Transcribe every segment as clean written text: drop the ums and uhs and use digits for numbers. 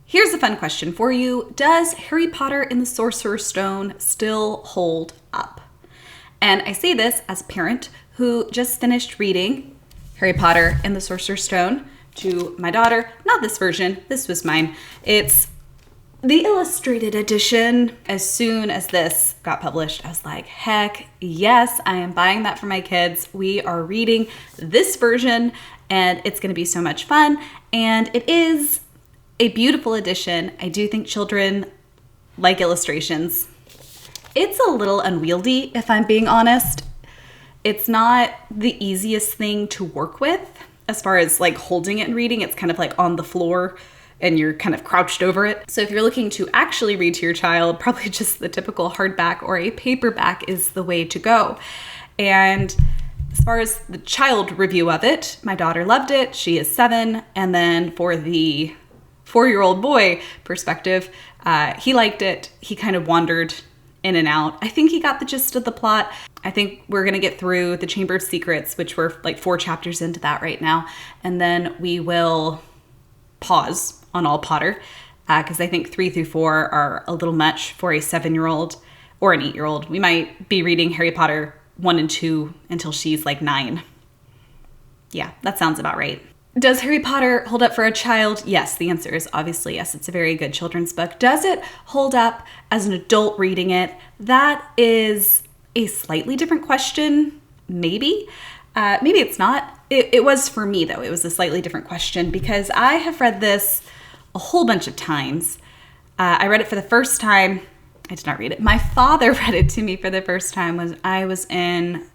Here's a fun question for you. Does Harry Potter and the Sorcerer's Stone still hold up? And I say this as a parent who just finished reading Harry Potter and the Sorcerer's Stone to my daughter. Not this version, this was mine. It's the illustrated edition. As soon as this got published, I was like, heck yes, I am buying that for my kids. We are reading this version and it's going to be so much fun. And it is a beautiful edition. I do think children like illustrations. It's a little unwieldy, if I'm being honest. It's not the easiest thing to work with as far as like holding it and reading. It's kind of like on the floor and you're kind of crouched over it. So if you're looking to actually read to your child, probably just the typical hardback or a paperback is the way to go. And as far as the child review of it, my daughter loved it. She is 7. And then for the 4-year-old boy perspective, he liked it. He kind of wandered in and out. I think he got the gist of the plot. I think we're going to get through the Chamber of Secrets, which we're like 4 chapters into that right now. And then we will pause on all Potter because I think 3 through 4 are a little much for a 7-year-old or an 8-year-old. We might be reading Harry Potter 1 and 2 until she's like 9. Yeah, that sounds about right. Does Harry Potter hold up for a child? Yes, the answer is obviously yes. It's a very good children's book. Does it hold up as an adult reading it? That is a slightly different question, maybe. Maybe it's not. It was for me, though. It was a slightly different question because I have read this a whole bunch of times. I read it for the first time. I did not read it. My father read it to me for the first time when I was in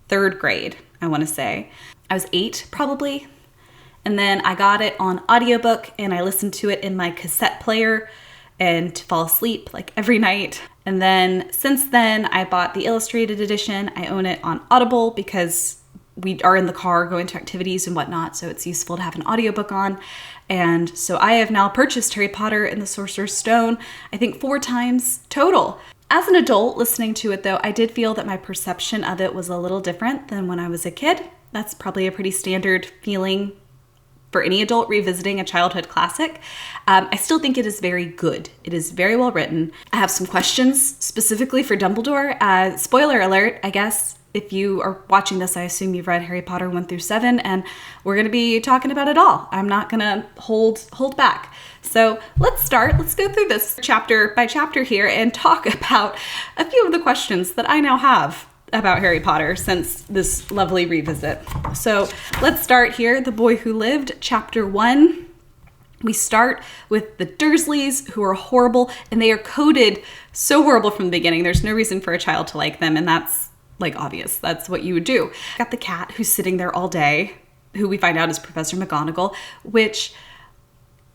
3rd grade, I want to say. I was 8, probably. And then I got it on audiobook and I listened to it in my cassette player and to fall asleep like every night. And then since then, I bought the illustrated edition. I own it on Audible because we are in the car going to activities and whatnot, so it's useful to have an audiobook on. And so I have now purchased Harry Potter and the Sorcerer's Stone, I think 4 times total. As an adult listening to it though, I did feel that my perception of it was a little different than when I was a kid. That's probably a pretty standard feeling for any adult revisiting a childhood classic. I still think it is very good. It is very well written. I have some questions specifically for Dumbledore. Spoiler alert, I guess. If you are watching this, I assume you've read Harry Potter 1 through 7, and we're going to be talking about it all. I'm not going to hold back. So let's start. Let's go through this chapter by chapter here and talk about a few of the questions that I now have about Harry Potter since this lovely revisit. So let's start here. The Boy Who Lived, chapter 1. We start with the Dursleys, who are horrible, and they are coded so horrible from the beginning. There's no reason for a child to like them, and that's like obvious. That's what you would do. Got the cat who's sitting there all day, who we find out is Professor McGonagall, which,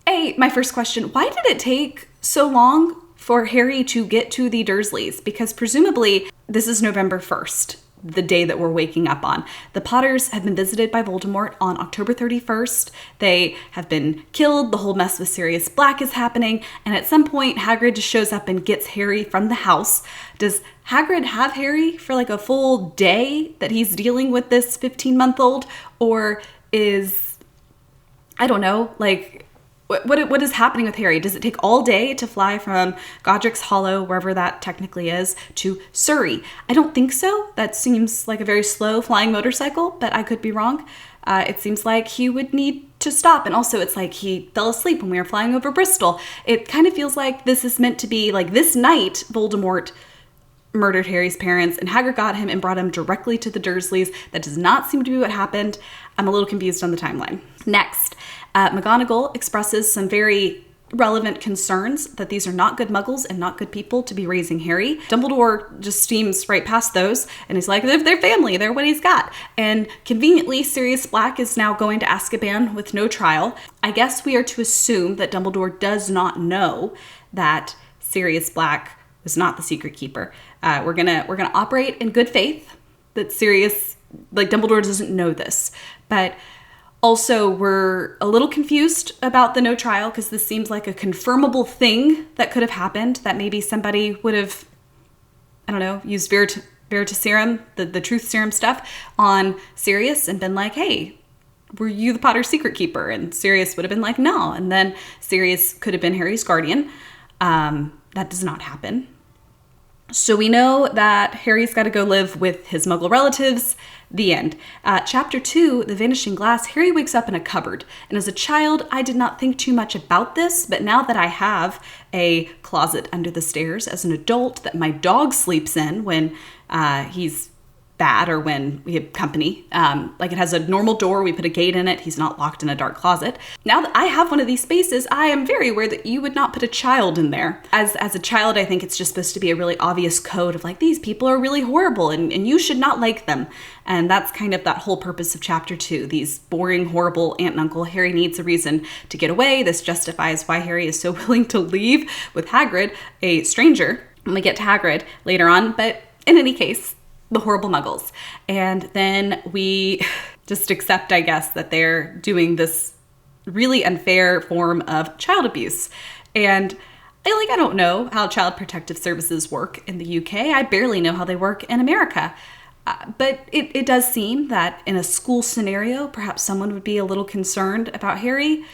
my first question, why did it take so long for Harry to get to the Dursleys? Because presumably this is November 1st, the day that we're waking up on. The Potters have been visited by Voldemort on October 31st. They have been killed. The whole mess with Sirius Black is happening. And at some point, Hagrid just shows up and gets Harry from the house. Does Hagrid have Harry for like a full day that he's dealing with this 15-month-old? Or is, I don't know, like, what is happening with Harry? Does it take all day to fly from Godric's Hollow, wherever that technically is, to Surrey? I don't think so. That seems like a very slow flying motorcycle, but I could be wrong. It seems like he would need to stop. And also it's like he fell asleep when we were flying over Bristol. It kind of feels like this is meant to be like this night Voldemort murdered Harry's parents and Hagrid got him and brought him directly to the Dursleys. That does not seem to be what happened. I'm a little confused on the timeline. Next, McGonagall expresses some very relevant concerns that these are not good muggles and not good people to be raising Harry. Dumbledore just steams right past those and he's like, they're family, they're what he's got. And conveniently, Sirius Black is now going to Azkaban with no trial. I guess we are to assume that Dumbledore does not know that Sirius Black was not the secret keeper. We're gonna operate in good faith that Sirius, like Dumbledore doesn't know this, but also, we're a little confused about the no trial because this seems like a confirmable thing that could have happened, that maybe somebody would have, I don't know, used Veritaserum, the truth serum stuff on Sirius and been like, hey, were you the Potter's secret keeper? And Sirius would have been like, no. And then Sirius could have been Harry's guardian. That does not happen. So we know that Harry's got to go live with his Muggle relatives. The end. Chapter 2, The Vanishing Glass, Harry wakes up in a cupboard. And as a child, I did not think too much about this, but now that I have a closet under the stairs as an adult that my dog sleeps in when he's bad or when we have company, like it has a normal door, we put a gate in it, he's not locked in a dark closet. Now that I have one of these spaces, I am very aware that you would not put a child in there. As a child, I think it's just supposed to be a really obvious code of like, these people are really horrible and you should not like them. And that's kind of that whole purpose of chapter 2. These boring, horrible aunt and uncle. Harry needs a reason to get away. This justifies why Harry is so willing to leave with Hagrid, a stranger, when we get to Hagrid later on. But in any case, the horrible muggles. And then we just accept, I guess, that they're doing this really unfair form of child abuse. And I don't know how child protective services work in the UK. I barely know how they work in America. But it does seem that in a school scenario, perhaps someone would be a little concerned about Harry.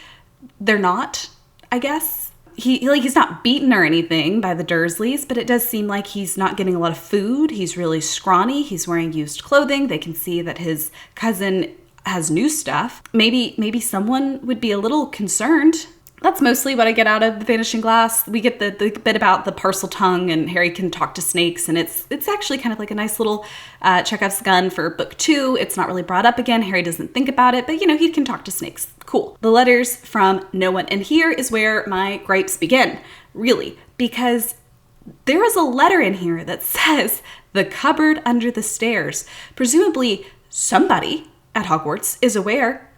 They're not, I guess. He's not beaten or anything by the Dursleys, but it does seem like he's not getting a lot of food. He's really scrawny. He's wearing used clothing. They can see that his cousin has new stuff. Maybe someone would be a little concerned. That's mostly what I get out of The Vanishing Glass. We get the bit about the parcel tongue and Harry can talk to snakes, and it's actually kind of like a nice little Chekhov's gun for book 2. It's not really brought up again. Harry doesn't think about it, but he can talk to snakes. Cool. The letters from no one. And here is where my gripes begin, really, because there is a letter in here that says the cupboard under the stairs. Presumably somebody at Hogwarts is aware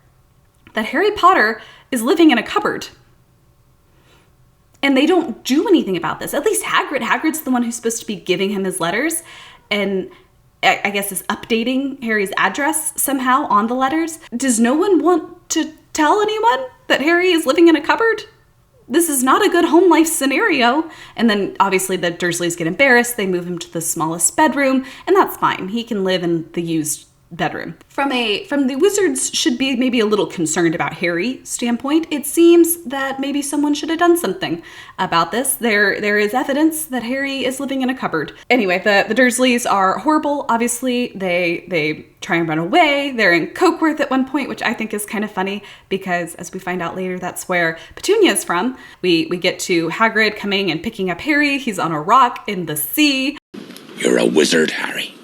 that Harry Potter is living in a cupboard. And they don't do anything about this. At least Hagrid. Hagrid's the one who's supposed to be giving him his letters and I guess is updating Harry's address somehow on the letters. Does no one want to tell anyone that Harry is living in a cupboard? This is not a good home life scenario. And then obviously the Dursleys get embarrassed. They move him to the smallest bedroom, and that's fine. He can live in the used bedroom. From the Wizards should be maybe a little concerned about Harry standpoint, it seems that maybe someone should have done something about this. There is evidence that Harry is living in a cupboard. Anyway, the Dursleys are horrible. Obviously, they try and run away. They're in Cokeworth at one point, which I think is kind of funny because as we find out later, that's where Petunia is from. We get to Hagrid coming and picking up Harry. He's on a rock in the sea. You're a wizard, Harry.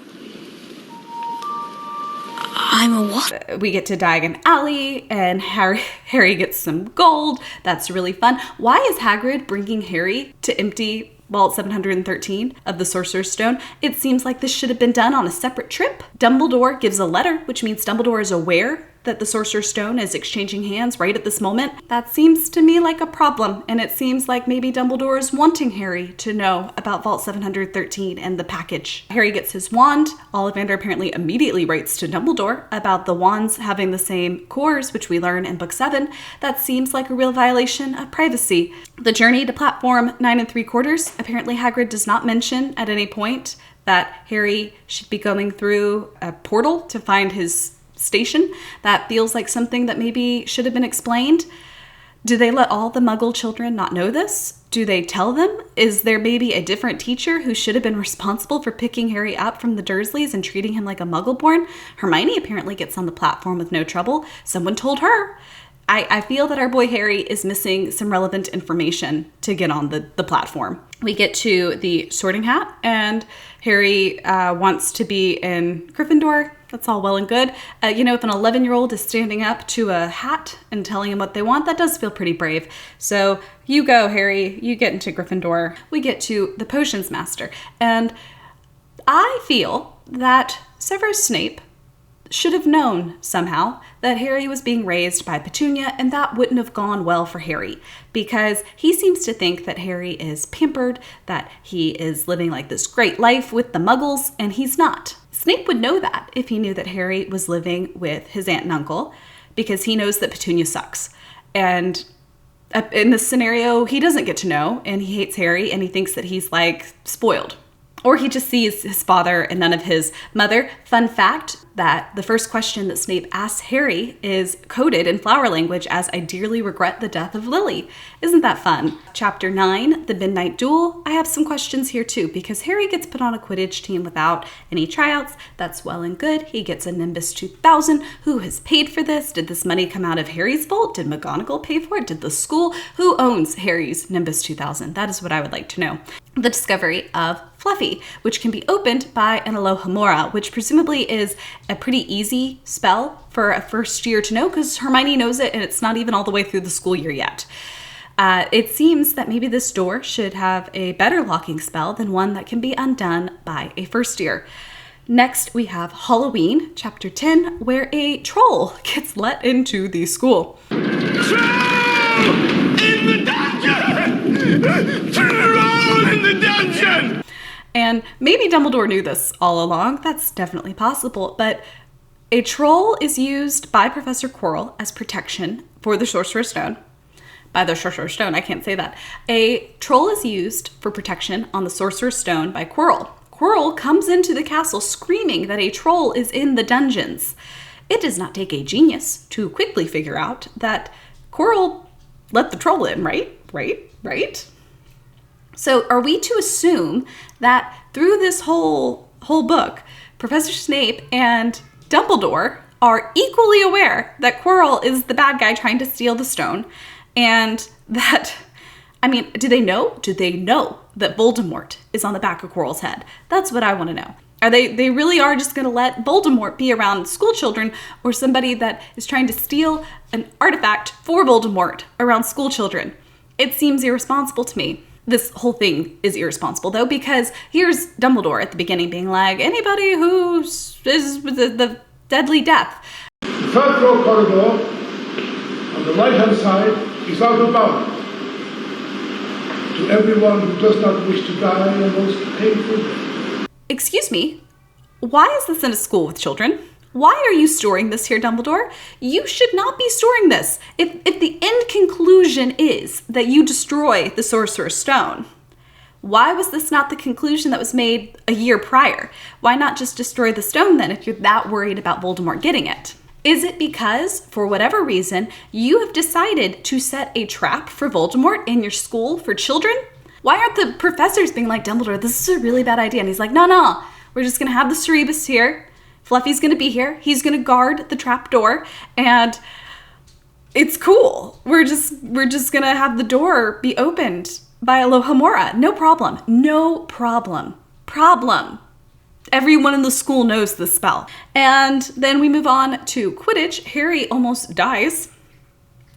I'm a what? We get to Diagon Alley, and Harry gets some gold. That's really fun. Why is Hagrid bringing Harry to empty Vault 713 of the Sorcerer's Stone? It seems like this should have been done on a separate trip. Dumbledore gives a letter, which means Dumbledore is aware that the Sorcerer's Stone is exchanging hands right at this moment. That seems to me like a problem, and it seems like maybe Dumbledore is wanting Harry to know about Vault 713 and the package. Harry gets his wand. Ollivander apparently immediately writes to Dumbledore about the wands having the same cores, which we learn in Book 7. That seems like a real violation of privacy. The journey to platform 9 3/4, apparently Hagrid does not mention at any point that Harry should be going through a portal to find his station. That feels like something that maybe should have been explained. Do they let all the Muggle children not know this? Do they tell them? Is there maybe a different teacher who should have been responsible for picking Harry up from the Dursleys and treating him like a Muggle-born? Hermione apparently gets on the platform with no trouble. Someone told her. I feel that our boy Harry is missing some relevant information to get on the platform. We get to the Sorting Hat, and Harry wants to be in Gryffindor. That's all well and good. If an 11-year-old is standing up to a hat and telling him what they want, that does feel pretty brave. So you go, Harry. You get into Gryffindor. We get to the Potions Master. And I feel that Severus Snape should have known somehow that Harry was being raised by Petunia, and that wouldn't have gone well for Harry because he seems to think that Harry is pampered, that he is living like this great life with the Muggles, and he's not. Snape would know that if he knew that Harry was living with his aunt and uncle because he knows that Petunia sucks. And in this scenario, he doesn't get to know, and he hates Harry, and he thinks that he's like spoiled Or he just sees his father and none of his mother. Fun fact that the first question that Snape asks Harry is coded in flower language as "I dearly regret the death of Lily." Isn't that fun? Chapter 9, the Midnight Duel. I have some questions here too, because Harry gets put on a Quidditch team without any tryouts. That's well and good. He gets a Nimbus 2000. Who has paid for this? Did this money come out of Harry's vault? Did McGonagall pay for it? Did the school? Who owns Harry's Nimbus 2000? That is what I would like to know. The discovery of Fluffy, which can be opened by an Alohomora, which presumably is a pretty easy spell for a first year to know because Hermione knows it and it's not even all the way through the school year yet. It seems that maybe this door should have a better locking spell than one that can be undone by a first year. Next, we have Halloween, chapter 10, where a troll gets let into the school. Troll in the dungeon! Troll in the dungeon! And maybe Dumbledore knew this all along. That's definitely possible. But a troll is used by Professor Quirrell as protection for the Sorcerer's Stone. By the Sorcerer's Stone, I can't say that. A troll is used for protection on the Sorcerer's Stone by Quirrell. Quirrell comes into the castle screaming that a troll is in the dungeons. It does not take a genius to quickly figure out that Quirrell let the troll in, right? Right? So are we to assume that through this whole book, Professor Snape and Dumbledore are equally aware that Quirrell is the bad guy trying to steal the stone, and that, I mean, do they know? Do they know that Voldemort is on the back of Quirrell's head? That's what I want to know. Are they really are just going to let Voldemort be around school children, or somebody that is trying to steal an artifact for Voldemort around school children? It seems irresponsible to me. This whole thing is irresponsible, though, because here's Dumbledore at the beginning being like, anybody who is the deadly death. The third floor corridor on the right-hand side is out of bounds. To everyone who does not wish to die a most painful death. Excuse me, why is this in a school with children? Why are you storing this here, Dumbledore? You should not be storing this. If the end conclusion is that you destroy the Sorcerer's Stone, why was this not the conclusion that was made a year prior? Why not just destroy the stone then if you're that worried about Voldemort getting it? Is it because, for whatever reason, you have decided to set a trap for Voldemort in your school for children? Why aren't the professors being like, Dumbledore, this is a really bad idea? And he's like, no, we're just going to have the Cerebus here. Fluffy's going to be here. He's going to guard the trap door. And it's cool. We're just going to have the door be opened by Alohomora. No problem. Everyone in the school knows the spell. And then we move on to Quidditch. Harry almost dies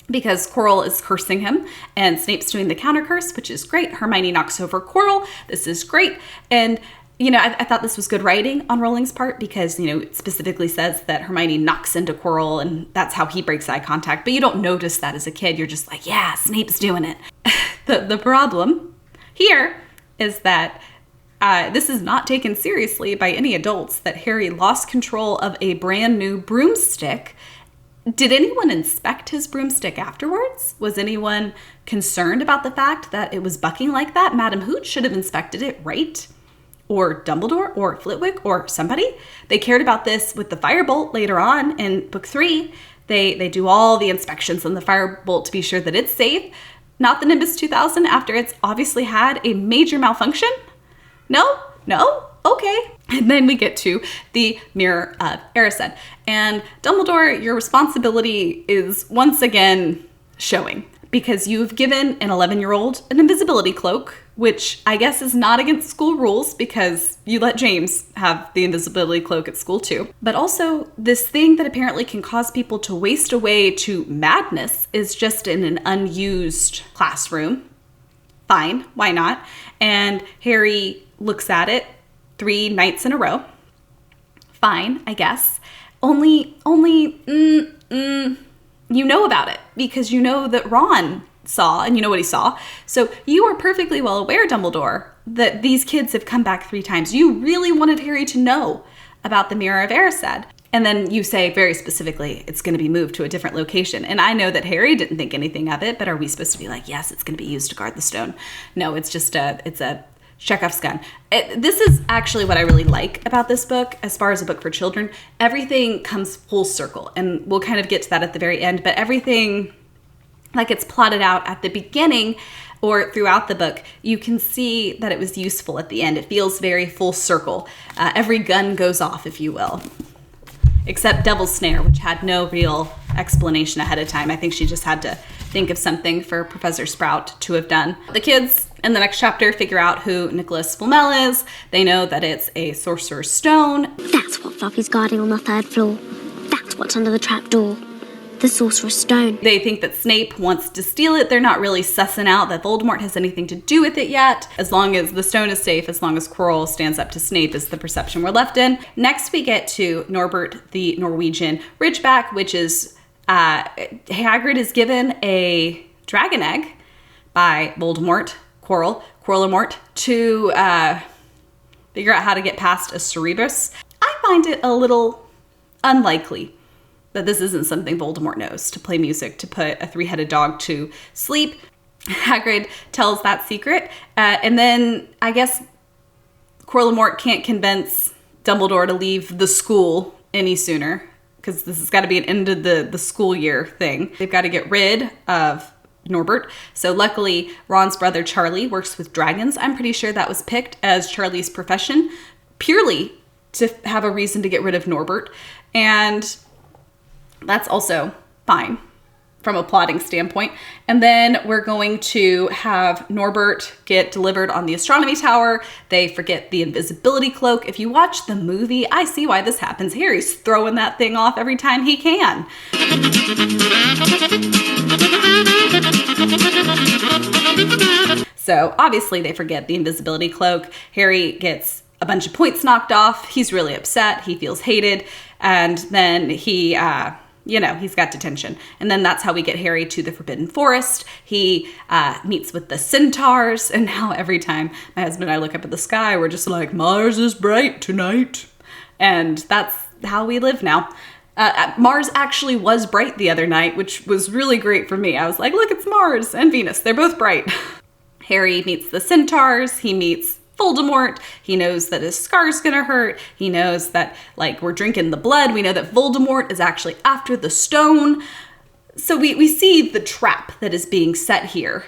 because Quirrell is cursing him and Snape's doing the counter curse, which is great. Hermione knocks over Quirrell. This is great. And, you know, I thought this was good writing on Rowling's part because, you know, it specifically says that Hermione knocks into Quirrell and that's how he breaks eye contact. But you don't notice that as a kid. You're just like, yeah, Snape's doing it. The problem here is that this is not taken seriously by any adults, that Harry lost control of a brand new broomstick. Did anyone inspect his broomstick afterwards? Was anyone concerned about the fact that it was bucking like that? Madam Hooch should have inspected it, right? Or Dumbledore, or Flitwick, or somebody. They cared about this with the firebolt later on in book 3. They do all the inspections on the firebolt to be sure that it's safe. Not the Nimbus 2000 after it's obviously had a major malfunction. No? Okay. And then we get to the Mirror of Erised. And Dumbledore, your responsibility is once again showing, because you've given an 11-year-old an invisibility cloak, which I guess is not against school rules because you let James have the invisibility cloak at school too. But also this thing that apparently can cause people to waste away to madness is just in an unused classroom. Fine, why not? And Harry looks at it 3 nights in a row. Fine, I guess. Only, you know about it because you know that Ron saw and you know what he saw. So you are perfectly well aware, Dumbledore, that these kids have come back 3 times. You really wanted Harry to know about the Mirror of Erised. And then you say very specifically, it's going to be moved to a different location. And I know that Harry didn't think anything of it, but are we supposed to be like, yes, it's going to be used to guard the stone? No, it's just it's a Chekhov's gun. This is actually what I really like about this book as far as a book for children. Everything comes full circle, and we'll kind of get to that at the very end, but everything, like it's plotted out at the beginning or throughout the book, you can see that it was useful at the end. It feels very full circle. Every gun goes off, if you will. Except Devil's Snare, which had no real explanation ahead of time. I think she just had to think of something for Professor Sprout to have done. The kids in the next chapter figure out who Nicholas Flamel is. They know that it's a Sorcerer's Stone. That's what Fluffy's guarding on the 3rd floor. That's what's under the trapdoor. The Sorcerer's Stone. They think that Snape wants to steal it. They're not really sussing out that Voldemort has anything to do with it yet. As long as the stone is safe, as long as Quirrell stands up to Snape is the perception we're left in. Next we get to Norbert the Norwegian Ridgeback, which is Hagrid is given a dragon egg by Voldemort, Quirrell-Mort, to figure out how to get past a Cerberus. I find it a little unlikely that this isn't something Voldemort knows, to play music, to put a 3-headed dog to sleep. Hagrid tells that secret, and then I guess Quirrell-Mort can't convince Dumbledore to leave the school any sooner, because this has got to be an end of the school year thing. They've got to get rid of Norbert. So luckily, Ron's brother Charlie works with dragons. I'm pretty sure that was picked as Charlie's profession, purely to have a reason to get rid of Norbert. And that's also fine from a plotting standpoint. And then we're going to have Norbert get delivered on the astronomy tower. They forget the invisibility cloak. If you watch the movie, I see why this happens. Harry's throwing that thing off every time he can. So obviously they forget the invisibility cloak. Harry gets a bunch of points knocked off. He's really upset. He feels hated. And then he, he's got detention. And then that's how we get Harry to the Forbidden Forest. He meets with the centaurs. And now every time my husband and I look up at the sky, we're just like, Mars is bright tonight. And that's how we live now. Mars actually was bright the other night, which was really great for me. I was like, look, it's Mars and Venus. They're both bright. Harry meets the centaurs. He meets Voldemort. He knows that his scar's gonna hurt. He knows that, like, we're drinking the blood. We know that Voldemort is actually after the stone. So we see the trap that is being set here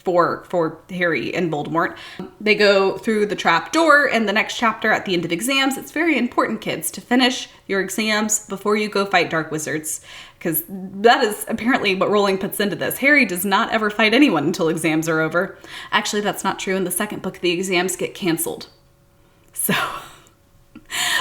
for Harry and Voldemort. They go through the trap door in the next chapter at the end of exams. It's very important, kids, to finish your exams before you go fight dark wizards, because that is apparently what Rowling puts into this. Harry does not ever fight anyone until exams are over. Actually, that's not true. In the second book, the exams get canceled. So...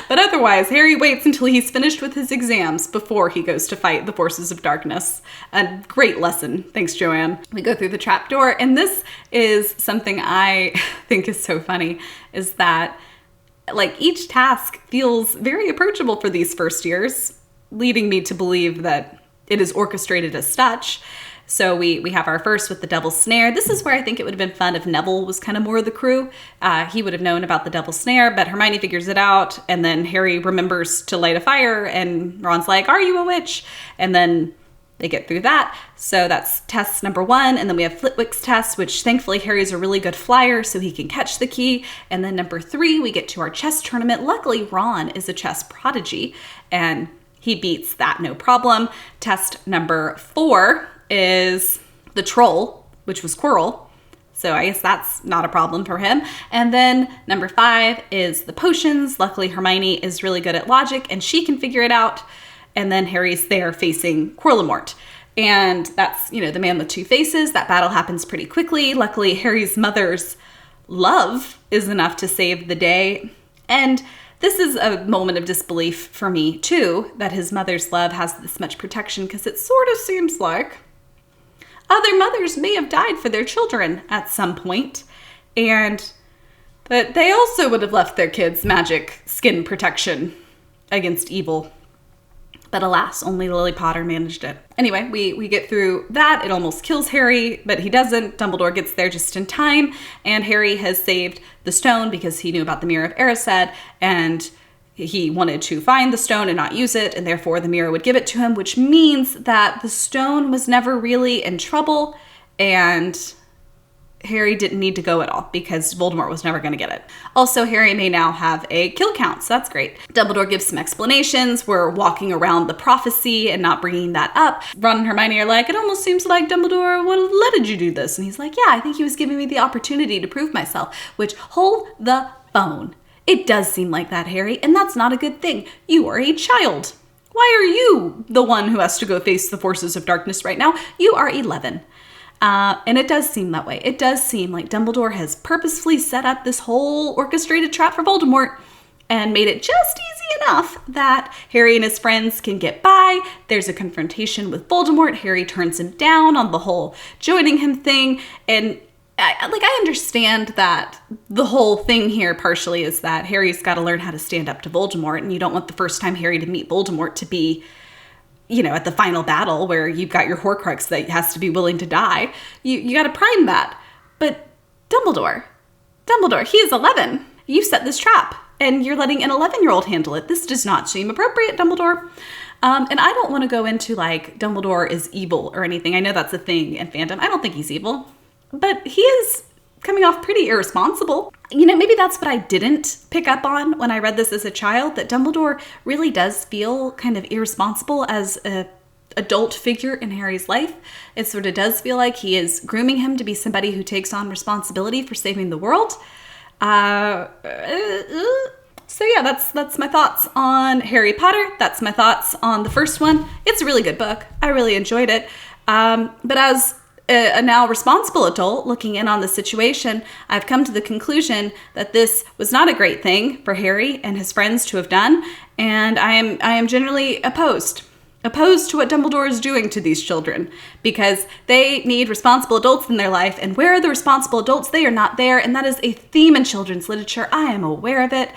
But otherwise, Harry waits until he's finished with his exams before he goes to fight the forces of darkness. A great lesson. Thanks, Joanne. We go through the trapdoor, and this is something I think is so funny, is that, like, each task feels very approachable for these first years, leading me to believe that it is orchestrated as such. So we have our first with the Devil's Snare. This is where I think it would have been fun if Neville was kind of more of the crew. He would have known about the Devil's Snare, but Hermione figures it out, and then Harry remembers to light a fire, and Ron's like, are you a witch? And then they get through that. So that's test number 1, and then we have Flitwick's test, which thankfully Harry's a really good flyer, so he can catch the key. And then number 3, we get to our chess tournament. Luckily, Ron is a chess prodigy, and he beats that no problem. Test number 4 is the troll, which was Quirrell. So I guess that's not a problem for him. And then number 5 is the potions. Luckily, Hermione is really good at logic and she can figure it out. And then Harry's there facing Quirrell-Mort. And that's, the man with 2 faces. That battle happens pretty quickly. Luckily, Harry's mother's love is enough to save the day. And this is a moment of disbelief for me, too, that his mother's love has this much protection, because it sort of seems like other mothers may have died for their children at some point, and that they also would have left their kids magic skin protection against evil. But alas, only Lily Potter managed it. Anyway, we get through that. It almost kills Harry, but he doesn't. Dumbledore gets there just in time, and Harry has saved the stone because he knew about the Mirror of Erised, and he wanted to find the stone and not use it, and therefore the mirror would give it to him, which means that the stone was never really in trouble, and Harry didn't need to go at all because Voldemort was never going to get it. Also, Harry may now have a kill count, so that's great. Dumbledore gives some explanations. We're walking around the prophecy and not bringing that up. Ron and Hermione are like, it almost seems like Dumbledore let you do this. And he's like, yeah, I think he was giving me the opportunity to prove myself, which, hold the phone. It does seem like that, Harry, and that's not a good thing. You are a child. Why are you the one who has to go face the forces of darkness right now? You are 11. And it does seem that way. It does seem like Dumbledore has purposefully set up this whole orchestrated trap for Voldemort and made it just easy enough that Harry and his friends can get by. There's a confrontation with Voldemort. Harry turns him down on the whole joining him thing. And I understand that the whole thing here partially is that Harry's got to learn how to stand up to Voldemort, and you don't want the first time Harry to meet Voldemort to be, at the final battle where you've got your Horcrux that has to be willing to die. You got to prime that. But Dumbledore, he is 11. You set this trap, and you're letting an 11-year-old handle it. This does not seem appropriate, Dumbledore. And I don't want to go into, Dumbledore is evil or anything. I know that's a thing in fandom. I don't think he's evil. But he is coming off pretty irresponsible. Maybe that's what I didn't pick up on when I read this as a child, that Dumbledore really does feel kind of irresponsible as an adult figure in Harry's life. It sort of does feel like he is grooming him to be somebody who takes on responsibility for saving the world. So yeah, that's my thoughts on Harry Potter. That's my thoughts on the first one. It's a really good book. I really enjoyed it. But as a now responsible adult looking in on the situation, I've come to the conclusion that this was not a great thing for Harry and his friends to have done, and I am generally opposed to what Dumbledore is doing to these children, because they need responsible adults in their life, and where are the responsible adults? They are not there, and that is a theme in children's literature. I am aware of it.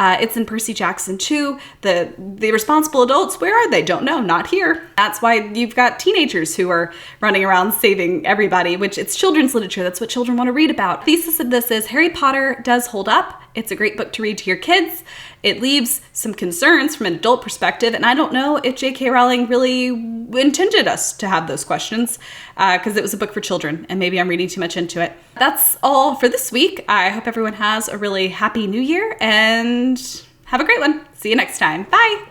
It's in Percy Jackson too. The responsible adults, where are they? Don't know, not here. That's why you've got teenagers who are running around saving everybody, which it's children's literature. That's what children want to read about. The thesis of this is Harry Potter does hold up. It's a great book to read to your kids. It leaves some concerns from an adult perspective, and I don't know if J.K. Rowling really intended us to have those questions, because it was a book for children, and maybe I'm reading too much into it. That's all for this week. I hope everyone has a really happy new year, and have a great one. See you next time. Bye!